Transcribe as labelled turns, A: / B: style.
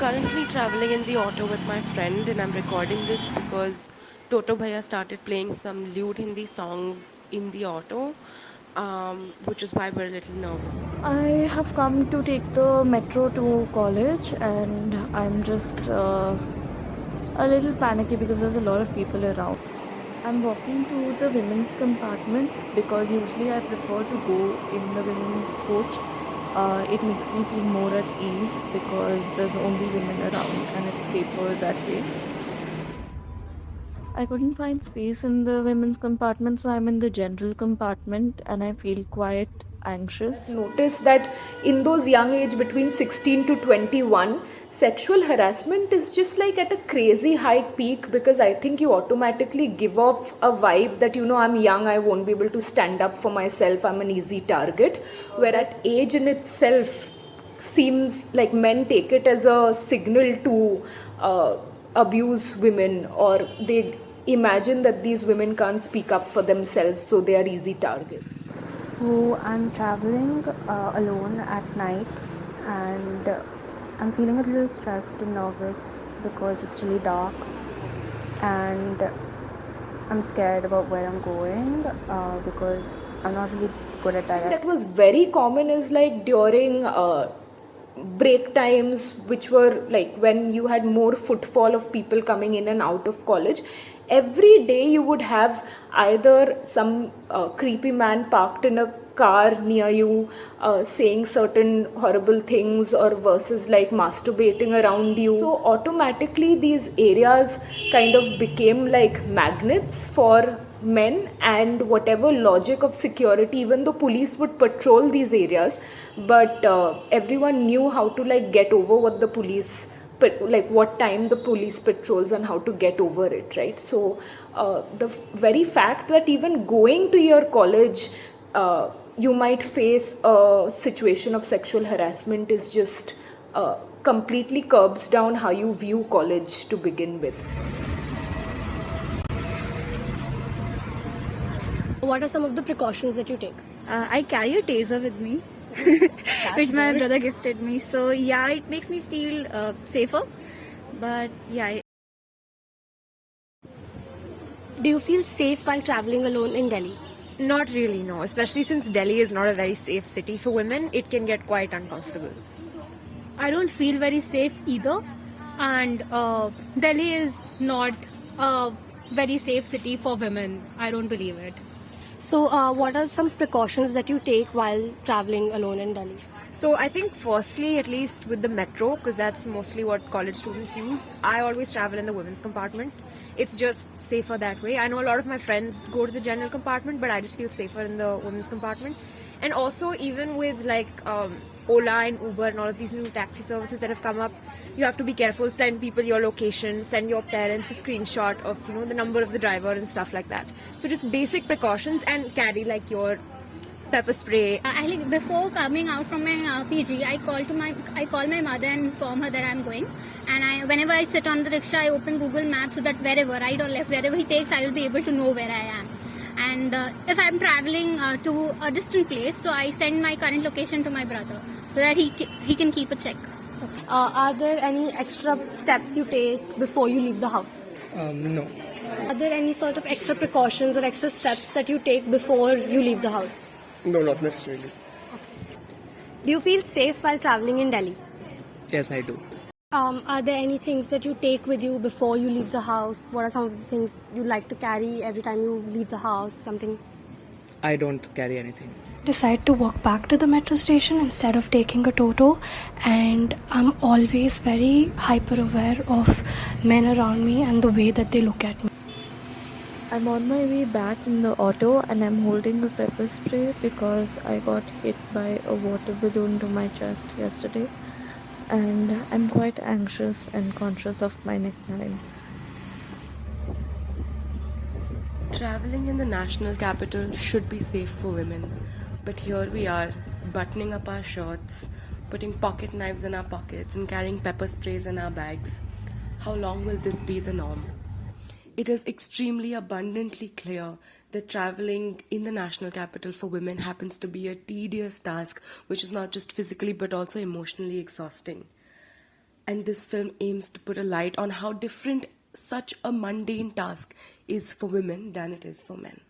A: currently traveling in the auto with my friend, and I'm recording this because Toto Bhaiya started playing some lewd Hindi songs in the auto, which is why we're a little nervous.
B: I have come to take the metro to college, and I'm just a little panicky because there's a lot of people around. I'm walking to the women's compartment because usually I prefer to go in the women's coach. It makes me feel more at ease because there's only women around and it's safer that way. I couldn't find space in the women's compartment, so I'm in the general compartment and I feel quite anxious.
C: Notice that in those young age between 16 to 21, sexual harassment is just like at a crazy high peak, because I think you automatically give off a vibe that, I'm young, I won't be able to stand up for myself, I'm an easy target. Whereas age in itself seems like men take it as a signal to abuse women, or they imagine that these women can't speak up for themselves, so they are easy targets.
D: So I'm traveling alone at night, and I'm feeling a little stressed and nervous because it's really dark, and I'm scared about where I'm going because I'm not really good at directions.
C: That was very common is like during break times, which were like when you had more footfall of people coming in and out of college. Every day you would have either some creepy man parked in a car near you saying certain horrible things, or verses like masturbating around you. So automatically these areas kind of became like magnets for men, and whatever logic of security, even though police would patrol these areas, but everyone knew how to like get over what the police, like what time the police patrols and how to get over it, right? So the very fact that even going to your college you might face a situation of sexual harassment is just completely curbs down how you view college to begin with.
E: What are some of the precautions that you take?
F: I carry a taser with me, which my brother gifted me. So yeah, it makes me feel safer. But yeah.
E: Do you feel safe while traveling alone in Delhi?
G: Not really, no. Especially since Delhi is not a very safe city for women, it can get quite uncomfortable.
H: I don't feel very safe either, and Delhi is not a very safe city for women. I don't believe it.
E: So, what are some precautions that you take while traveling alone in Delhi?
G: So I think firstly, at least with the metro, because that's mostly what college students use, I always travel in the women's compartment. It's just safer that way. I know a lot of my friends go to the general compartment, but I just feel safer in the women's compartment. And also, even with like Ola and Uber and all of these new taxi services that have come up, you have to be careful. Send people your location, send your parents a screenshot of the number of the driver and stuff like that. So just basic precautions, and carry like your pepper spray.
I: Before coming out from my PG, I call my mother and inform her that I'm going. And whenever I sit on the rickshaw, I open Google Maps so that wherever, right or left, wherever he takes, I will be able to know where I am. And if I'm traveling to a distant place, so I send my current location to my brother so that he can keep a check.
E: Are there any extra steps you take before you leave the house?
J: No.
E: Are there any sort of extra precautions or extra steps that you take before you leave the house?
J: No, not necessarily.
E: Do you feel safe while traveling in Delhi?
J: Yes, I do.
E: Are there any things that you take with you before you leave the house? What are some of the things you like to carry every time you leave the house? Something?
J: I don't carry anything.
K: Decide to walk back to the metro station instead of taking a toto, and I'm always very hyper aware of men around me and the way that they look at me.
B: I'm on my way back in the auto and I'm holding a pepper spray because I got hit by a water balloon to my chest yesterday, and I'm quite anxious and conscious of my neckline.
A: Traveling in the national capital should be safe for women, but here we are, buttoning up our shirts, putting pocket knives in our pockets and carrying pepper sprays in our bags. How long will this be the norm? It is extremely abundantly clear that traveling in the national capital for women happens to be a tedious task, which is not just physically but also emotionally exhausting. And this film aims to put a light on how different such a mundane task is for women than it is for men.